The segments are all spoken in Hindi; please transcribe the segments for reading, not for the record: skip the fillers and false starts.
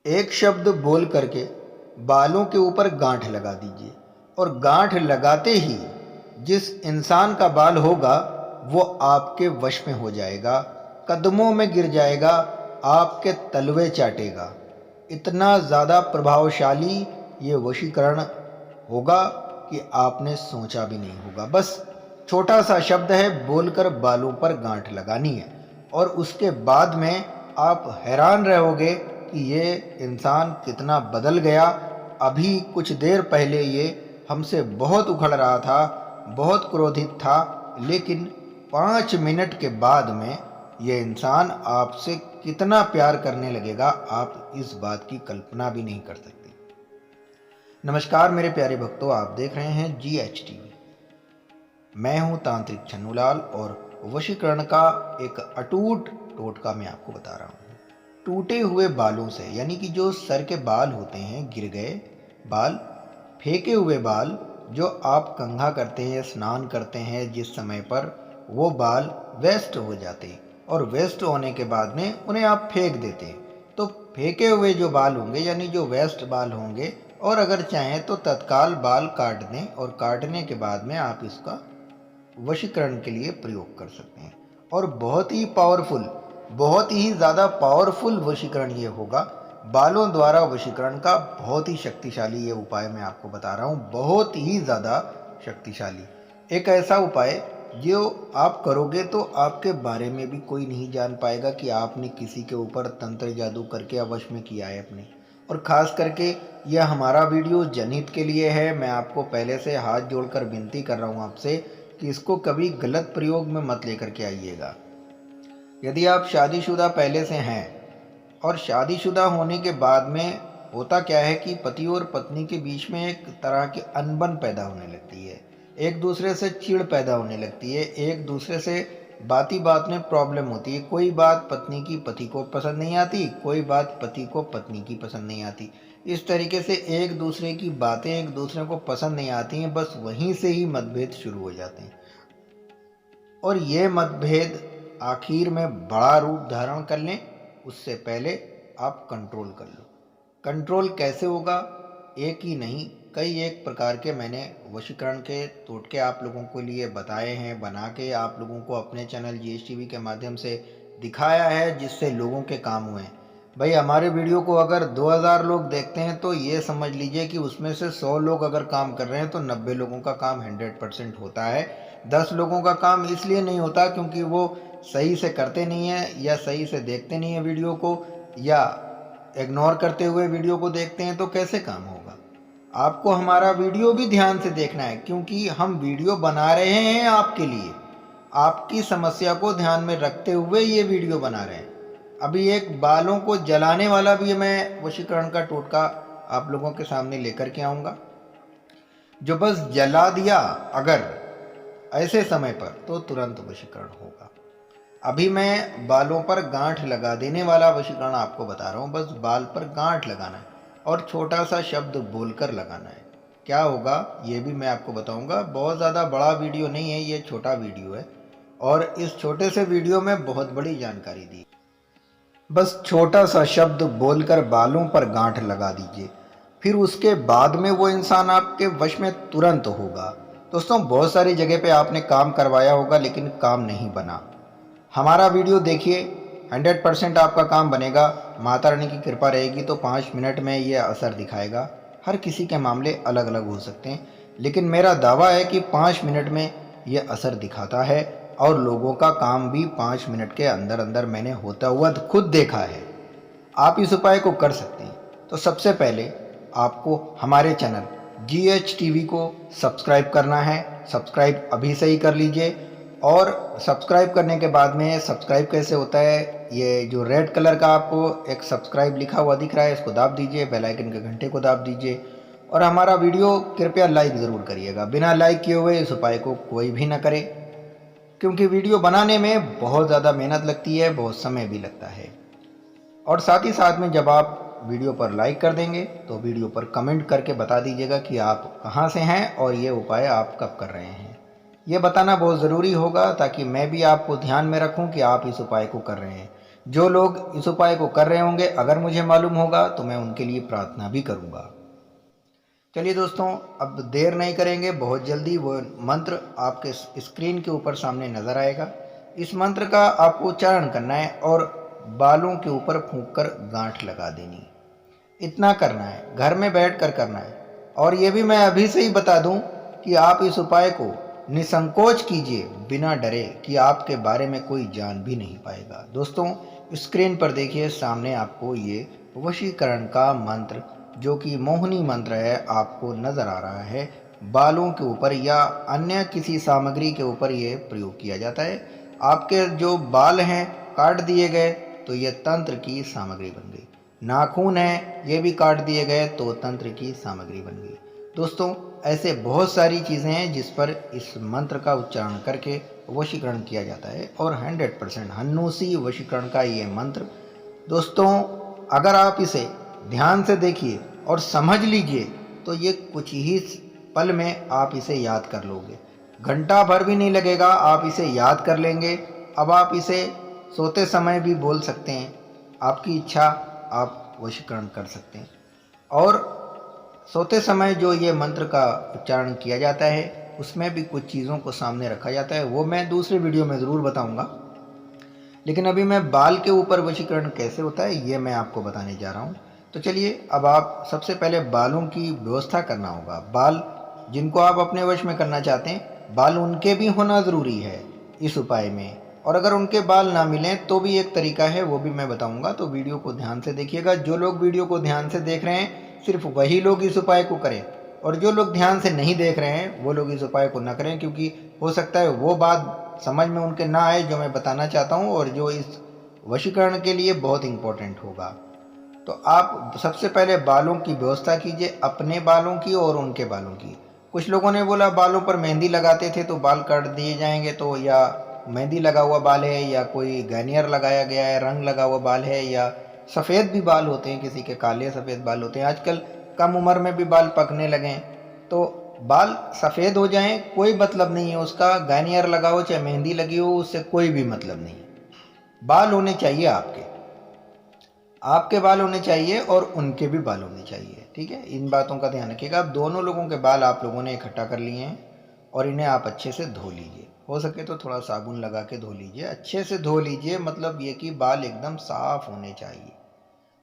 एक शब्द बोल करके बालों के ऊपर गांठ लगा दीजिए और गांठ लगाते ही जिस इंसान का बाल होगा वो आपके वश में हो जाएगा, कदमों में गिर जाएगा, आपके तलवे चाटेगा। इतना ज़्यादा प्रभावशाली ये वशीकरण होगा कि आपने सोचा भी नहीं होगा। बस छोटा सा शब्द है, बोलकर बालों पर गांठ लगानी है और उसके बाद में आप हैरान रहोगे कि ये इंसान कितना बदल गया। अभी कुछ देर पहले ये हमसे बहुत उखड़ रहा था, बहुत क्रोधित था, लेकिन 5 मिनट के बाद में ये इंसान आपसे कितना प्यार करने लगेगा, आप इस बात की कल्पना भी नहीं कर सकते। नमस्कार मेरे प्यारे भक्तों, आप देख रहे हैं GH TV। मैं हूं तांत्रिक छन्नूलाल और वशीकरण का एक अटूट टोटका मैं आपको बता रहा हूं। टूटे हुए बालों से, यानी कि जो सर के बाल होते हैं, गिर गए बाल, फेंके हुए बाल, जो आप कंघा करते हैं, स्नान करते हैं जिस समय पर, वो बाल वेस्ट हो जाते हैं और वेस्ट होने के बाद में उन्हें आप फेंक देते हैं। तो फेंके हुए जो बाल होंगे, यानी जो वेस्ट बाल होंगे, और अगर चाहें तो तत्काल बाल काट दें और काटने के बाद में आप इसका वशीकरण के लिए प्रयोग कर सकते हैं। और बहुत ही पावरफुल, बहुत ही ज़्यादा पावरफुल वशीकरण ये होगा। बालों द्वारा वशीकरण का बहुत ही शक्तिशाली ये उपाय मैं आपको बता रहा हूँ, बहुत ही ज़्यादा शक्तिशाली। एक ऐसा उपाय जो आप करोगे तो आपके बारे में भी कोई नहीं जान पाएगा कि आपने किसी के ऊपर तंत्र जादू करके वश में किया है अपने। और ख़ास करके यह हमारा वीडियो जनहित के लिए है। मैं आपको पहले से हाथ जोड़कर विनती कर रहा हूँ आपसे कि इसको कभी गलत प्रयोग में मत लेकर के आइएगा। यदि आप शादीशुदा पहले से हैं और शादीशुदा होने के बाद में होता क्या है कि पति और पत्नी के बीच में एक तरह की अनबन पैदा होने लगती है, एक दूसरे से चिढ़ पैदा होने लगती है, एक दूसरे से बाती बात में प्रॉब्लम होती है। कोई बात पत्नी की पति को पसंद नहीं आती, कोई बात पति को पत्नी की पसंद नहीं आती। इस तरीके से एक दूसरे की बातें एक दूसरे को पसंद नहीं आती हैं, बस वहीं से ही मतभेद शुरू हो जाते हैं। और ये मतभेद आखिर में बड़ा रूप धारण कर लें, उससे पहले आप कंट्रोल कर लो। कंट्रोल कैसे होगा? एक ही नहीं, कई एक प्रकार के मैंने वशीकरण के टोटके आप लोगों के लिए बताए हैं, बना के आप लोगों को अपने चैनल GH TV के माध्यम से दिखाया है, जिससे लोगों के काम हुए हैं। भाई हमारे वीडियो को अगर 2000 लोग देखते हैं तो ये समझ लीजिए कि उसमें से 100 लोग अगर काम कर रहे हैं तो 90 लोगों का काम 100% होता है। 10 लोगों का काम इसलिए नहीं होता क्योंकि वो सही से करते नहीं हैं, या सही से देखते नहीं हैं वीडियो को, या इग्नोर करते हुए वीडियो को देखते हैं। तो कैसे काम होगा? आपको हमारा वीडियो भी ध्यान से देखना है, क्योंकि हम वीडियो बना रहे हैं आपके लिए, आपकी समस्या को ध्यान में रखते हुए ये वीडियो बना रहे हैं। अभी एक बालों को जलाने वाला भी मैं वशीकरण का टोटका आप लोगों के सामने लेकर के आऊँगा, जो बस जला दिया अगर ऐसे समय पर तो तुरंत वशीकरण होगा। अभी मैं बालों पर गांठ लगा देने वाला वशीकरण आपको बता रहा हूँ। बस बाल पर गांठ लगाना है और छोटा सा शब्द बोलकर लगाना है। क्या होगा ये भी मैं आपको बताऊंगा। बहुत ज़्यादा बड़ा वीडियो नहीं है, ये छोटा वीडियो है और इस छोटे से वीडियो में बहुत बड़ी जानकारी दी। बस छोटा सा शब्द बोलकर बालों पर गांठ लगा दीजिए, फिर उसके बाद में वो इंसान आपके वश में तुरंत होगा। दोस्तों, बहुत सारी जगह पे आपने काम करवाया होगा लेकिन काम नहीं बना। हमारा वीडियो देखिए, 100% आपका काम बनेगा। माता रानी की कृपा रहेगी तो 5 मिनट में ये असर दिखाएगा। हर किसी के मामले अलग अलग हो सकते हैं, लेकिन मेरा दावा है कि 5 मिनट में ये असर दिखाता है और लोगों का काम भी 5 मिनट के अंदर अंदर मैंने होता हुआ खुद देखा है। आप इस उपाय को कर सकते हैं। तो सबसे पहले आपको हमारे चैनल GH TV को सब्सक्राइब करना है। सब्सक्राइब अभी से ही कर लीजिए। और सब्सक्राइब करने के बाद में सब्सक्राइब कैसे होता है, ये जो रेड कलर का आपको एक सब्सक्राइब लिखा हुआ दिख रहा है, इसको दाब दीजिए, बेल आइकन के घंटे को दाब दीजिए और हमारा वीडियो कृपया लाइक ज़रूर करिएगा। बिना लाइक किए हुए इस उपाय को कोई भी ना करे, क्योंकि वीडियो बनाने में बहुत ज़्यादा मेहनत लगती है, बहुत समय भी लगता है। और साथ ही साथ में जब आप वीडियो पर लाइक कर देंगे तो वीडियो पर कमेंट करके बता दीजिएगा कि आप कहाँ से हैं और ये उपाय आप कब कर रहे हैं। ये बताना बहुत ज़रूरी होगा ताकि मैं भी आपको ध्यान में रखूं कि आप इस उपाय को कर रहे हैं। जो लोग इस उपाय को कर रहे होंगे, अगर मुझे मालूम होगा तो मैं उनके लिए प्रार्थना भी करूँगा। चलिए दोस्तों, अब देर नहीं करेंगे, बहुत जल्दी वो मंत्र आपके स्क्रीन के ऊपर सामने नज़र आएगा। इस मंत्र का आपको उच्चारण करना है और बालों के ऊपर फूंक कर गांठ लगा देनी। इतना करना है, घर में बैठ कर करना है। और ये भी मैं अभी से ही बता दूं कि आप इस उपाय को निसंकोच कीजिए, बिना डरे कि आपके बारे में कोई जान भी नहीं पाएगा। दोस्तों, स्क्रीन पर देखिए, सामने आपको ये वशीकरण का मंत्र, जो कि मोहिनी मंत्र है, आपको नज़र आ रहा है। बालों के ऊपर या अन्य किसी सामग्री के ऊपर ये प्रयोग किया जाता है। आपके जो बाल हैं काट दिए गए तो ये तंत्र की सामग्री बन गई। नाखून है, ये भी काट दिए गए तो तंत्र की सामग्री बन गई। दोस्तों, ऐसे बहुत सारी चीज़ें हैं जिस पर इस मंत्र का उच्चारण करके वशीकरण किया जाता है, और 100% हन्नूसी वशीकरण का ये मंत्र दोस्तों, अगर आप इसे ध्यान से देखिए और समझ लीजिए तो ये कुछ ही पल में आप इसे याद कर लोगे। घंटा भर भी नहीं लगेगा, आप इसे याद कर लेंगे। अब आप इसे सोते समय भी बोल सकते हैं, आपकी इच्छा, आप वशीकरण कर सकते हैं। और सोते समय जो ये मंत्र का उच्चारण किया जाता है, उसमें भी कुछ चीज़ों को सामने रखा जाता है, वो मैं दूसरे वीडियो में ज़रूर बताऊंगा। लेकिन अभी मैं बाल के ऊपर वशीकरण कैसे होता है ये मैं आपको बताने जा रहा हूँ। तो चलिए, अब आप सबसे पहले बालों की व्यवस्था करना होगा। बाल जिनको आप अपने वश में करना चाहते हैं, बाल उनके भी होना ज़रूरी है इस उपाय में। और अगर उनके बाल ना मिलें तो भी एक तरीका है, वो भी मैं बताऊंगा, तो वीडियो को ध्यान से देखिएगा। जो लोग वीडियो को ध्यान से देख रहे हैं, सिर्फ वही लोग इस उपाय को करें, और जो लोग ध्यान से नहीं देख रहे हैं वो लोग इस उपाय को ना करें, क्योंकि हो सकता है वो बात समझ में उनके ना आए जो मैं बताना चाहता हूँ, और जो इस वशीकरण के लिए बहुत इंपॉर्टेंट होगा। तो आप सबसे पहले बालों की व्यवस्था कीजिए, अपने बालों की और उनके बालों की। कुछ लोगों ने बोला बालों पर मेहंदी लगाते थे तो बाल काट दिए जाएंगे, तो या मेहंदी लगा हुआ बाल है, या कोई गार्नियर लगाया गया है, रंग लगा हुआ बाल है, या सफ़ेद भी बाल होते हैं, किसी के काले सफ़ेद बाल होते हैं। आजकल कम उम्र में भी बाल पकने लगे हैं, तो बाल सफ़ेद हो जाएं कोई मतलब नहीं है उसका, गार्नियर लगाओ चाहे मेहंदी लगी हो, उससे कोई भी मतलब नहीं है। बाल होने चाहिए आपके, आपके बाल होने चाहिए और उनके भी बाल होने चाहिए, ठीक है। इन बातों का ध्यान रखिएगा। अब दोनों लोगों के बाल आप लोगों ने इकट्ठा कर लिए हैं और इन्हें आप अच्छे से धो लीजिए। हो सके तो थोड़ा साबुन लगा के धो लीजिए, अच्छे से धो लीजिए, मतलब ये कि बाल एकदम साफ होने चाहिए।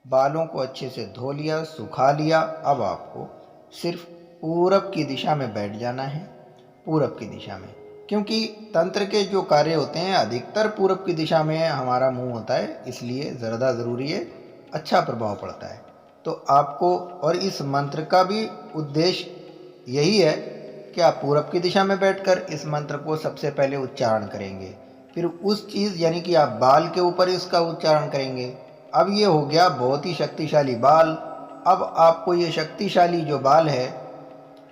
बालों को अच्छे से धो लिया, सुखा लिया। अब आपको सिर्फ पूरब की दिशा में बैठ जाना है, पूरब की दिशा में, क्योंकि तंत्र के जो कार्य होते हैं अधिकतर पूरब की दिशा में हमारा मुंह होता है, इसलिए ज़्यादा ज़रूरी है, अच्छा प्रभाव पड़ता है। तो आपको, और इस मंत्र का भी उद्देश्य यही है कि आप पूरब की दिशा में बैठकर इस मंत्र को सबसे पहले उच्चारण करेंगे, फिर उस चीज़ यानी कि आप बाल के ऊपर इसका उच्चारण करेंगे। अब ये हो गया बहुत ही शक्तिशाली बाल। अब आपको ये शक्तिशाली जो बाल है,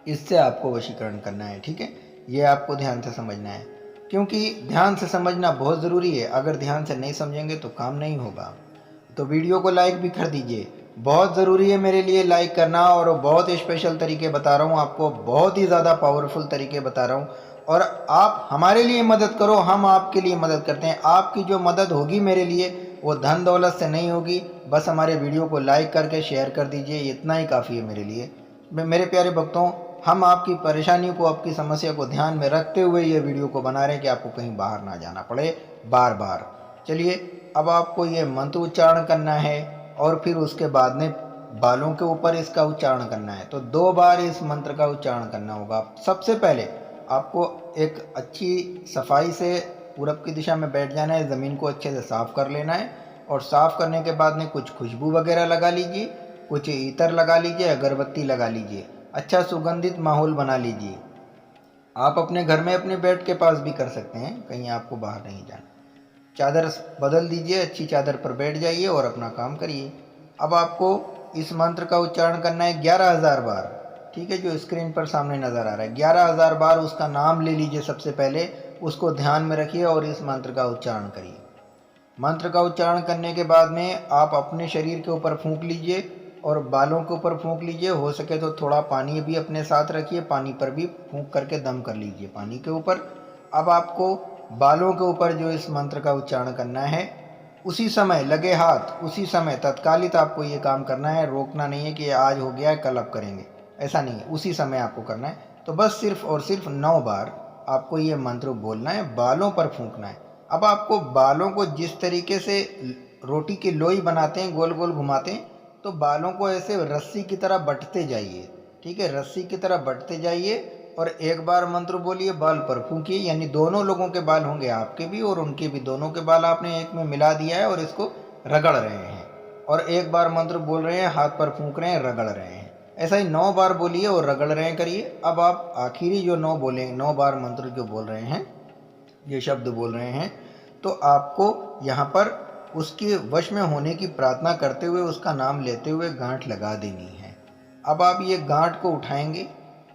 इससे आपको वशीकरण करना है, ठीक है। ये आपको ध्यान से समझना है, क्योंकि ध्यान से समझना बहुत ज़रूरी है। अगर ध्यान से नहीं समझेंगे तो काम नहीं होगा। तो वीडियो को लाइक भी कर दीजिए, बहुत ज़रूरी है मेरे लिए लाइक करना। और बहुत स्पेशल तरीके बता रहा हूँ आपको, बहुत ही ज़्यादा पावरफुल तरीके बता रहा हूँ। और आप हमारे लिए मदद करो, हम आपके लिए मदद करते हैं। आपकी जो मदद होगी मेरे लिए, वो धन दौलत से नहीं होगी, बस हमारे वीडियो को लाइक करके शेयर कर दीजिए, इतना ही काफ़ी है मेरे लिए। मेरे प्यारे भक्तों, हम आपकी परेशानियों को, आपकी समस्या को ध्यान में रखते हुए ये वीडियो को बना रहे हैं कि आपको कहीं बाहर ना जाना पड़े बार बार। चलिए, अब आपको ये मंत्र उच्चारण करना है और फिर उसके बाद में बालों के ऊपर इसका उच्चारण करना है। तो 2 बार इस मंत्र का उच्चारण करना होगा। सबसे पहले आपको एक अच्छी सफाई से पूरब की दिशा में बैठ जाना है, ज़मीन को अच्छे से साफ़ कर लेना है, और साफ़ करने के बाद में कुछ खुशबू वगैरह लगा लीजिए, कुछ इत्र लगा लीजिए, अगरबत्ती लगा लीजिए, अच्छा सुगंधित माहौल बना लीजिए। आप अपने घर में अपने बेड के पास भी कर सकते हैं, कहीं आपको बाहर नहीं जाना। चादर बदल दीजिए, अच्छी चादर पर बैठ जाइए और अपना काम करिए। अब आपको इस मंत्र का उच्चारण करना है 11,000 बार, ठीक है, जो स्क्रीन पर सामने नज़र आ रहा है। 11,000 बार उसका नाम ले लीजिए, सबसे पहले उसको ध्यान में रखिए और इस मंत्र का उच्चारण करिए। मंत्र का उच्चारण करने के बाद में आप अपने शरीर के ऊपर फूंक लीजिए और बालों के ऊपर फूंक लीजिए। हो सके तो थोड़ा पानी भी अपने साथ रखिए, पानी पर भी फूंक करके दम कर लीजिए पानी के ऊपर। अब आपको बालों के ऊपर जो इस मंत्र का उच्चारण करना है, उसी समय लगे हाथ, उसी समय तत्कालित आपको ये काम करना है, रोकना नहीं है कि आज हो गया है कल अब करेंगे, ऐसा नहीं है, उसी समय आपको करना है। तो बस सिर्फ और सिर्फ 9 बार आपको ये मंत्र बोलना है, बालों पर फूंकना है। अब आपको बालों को जिस तरीके से रोटी की लोई बनाते हैं, गोल गोल घुमाते हैं, तो बालों को ऐसे रस्सी की तरह बंटते जाइए, ठीक है, रस्सी की तरह बंटते जाइए और एक बार मंत्र बोलिए, बाल पर फूंकिए, यानी दोनों लोगों के बाल होंगे, आपके भी और उनके भी, दोनों के बाल आपने एक में मिला दिया है और इसको रगड़ रहे हैं। और एक बार मंत्र बोल रहे हैं, हाथ पर फूंक रहे हैं, रगड़ रहे हैं। ऐसा ही 9 बार बोलिए और रगड़ रहे हैं करिए। अब आप आखिरी जो 9 बोलेंगे, 9 बार मंत्र जो बोल रहे हैं, ये शब्द बोल रहे हैं, तो आपको यहाँ पर उसके वश में होने की प्रार्थना करते हुए, उसका नाम लेते हुए गांठ लगा देनी है। अब आप ये गांठ को उठाएंगे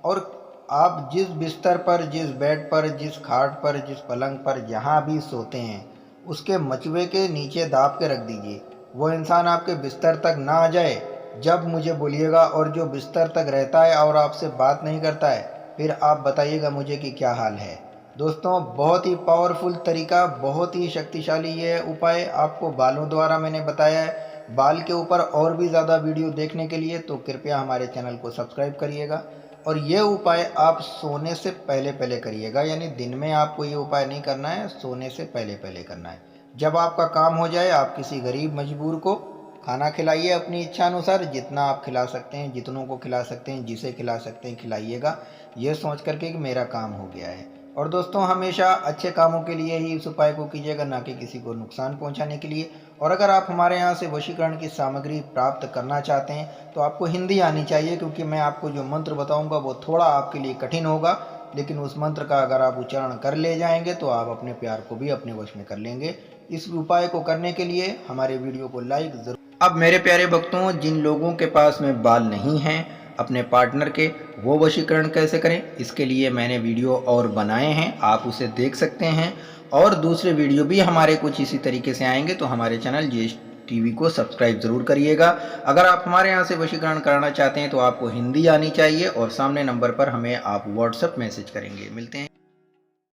और आप जिस बिस्तर पर, जिस बेड पर, जिस खाट पर, जिस पलंग पर, जहाँ भी सोते हैं, उसके मचवे के नीचे दाब के रख दीजिए। वो इंसान आपके बिस्तर तक ना आ जाए जब मुझे बोलिएगा, और जो बिस्तर तक रहता है और आपसे बात नहीं करता है, फिर आप बताइएगा मुझे कि क्या हाल है। दोस्तों, बहुत ही पावरफुल तरीका, बहुत ही शक्तिशाली ये उपाय आपको बालों द्वारा मैंने बताया है। बाल के ऊपर और भी ज़्यादा वीडियो देखने के लिए तो कृपया हमारे चैनल को सब्सक्राइब करिएगा। और ये उपाय आप सोने से पहले पहले करिएगा, यानी दिन में आपको ये उपाय नहीं करना है, सोने से पहले पहले करना है। जब आपका काम हो जाए, आप किसी गरीब मजबूर को खाना खिलाइए अपनी इच्छा अनुसार, जितना आप खिला सकते हैं, जितनों को खिला सकते हैं, जिसे खिला सकते हैं खिलाइएगा, ये सोच करके कि मेरा काम हो गया है। और दोस्तों, हमेशा अच्छे कामों के लिए ही इस उपाय को कीजिएगा, ना कि किसी को नुकसान पहुंचाने के लिए। और अगर आप हमारे यहाँ से वशीकरण की सामग्री प्राप्त करना चाहते हैं तो आपको हिंदी आनी चाहिए, क्योंकि मैं आपको जो मंत्र बताऊंगा वो थोड़ा आपके लिए कठिन होगा, लेकिन उस मंत्र का अगर आप उच्चारण कर ले जाएंगे तो आप अपने प्यार को भी अपने वश में कर लेंगे। इस उपाय को करने के लिए हमारे वीडियो को लाइक जरूर। अब मेरे प्यारे भक्तों, जिन लोगों के पास में बाल नहीं हैं अपने पार्टनर के, वो वशीकरण कैसे करें, इसके लिए मैंने वीडियो और बनाए हैं, आप उसे देख सकते हैं। और दूसरे वीडियो भी हमारे कुछ इसी तरीके से आएंगे, तो हमारे चैनल जेएस टीवी को सब्सक्राइब जरूर करिएगा। अगर आप हमारे यहाँ से वशीकरण कराना चाहते हैं तो आपको हिंदी आनी चाहिए, और सामने नंबर पर हमें आप व्हाट्सएप मैसेज करेंगे। मिलते हैं।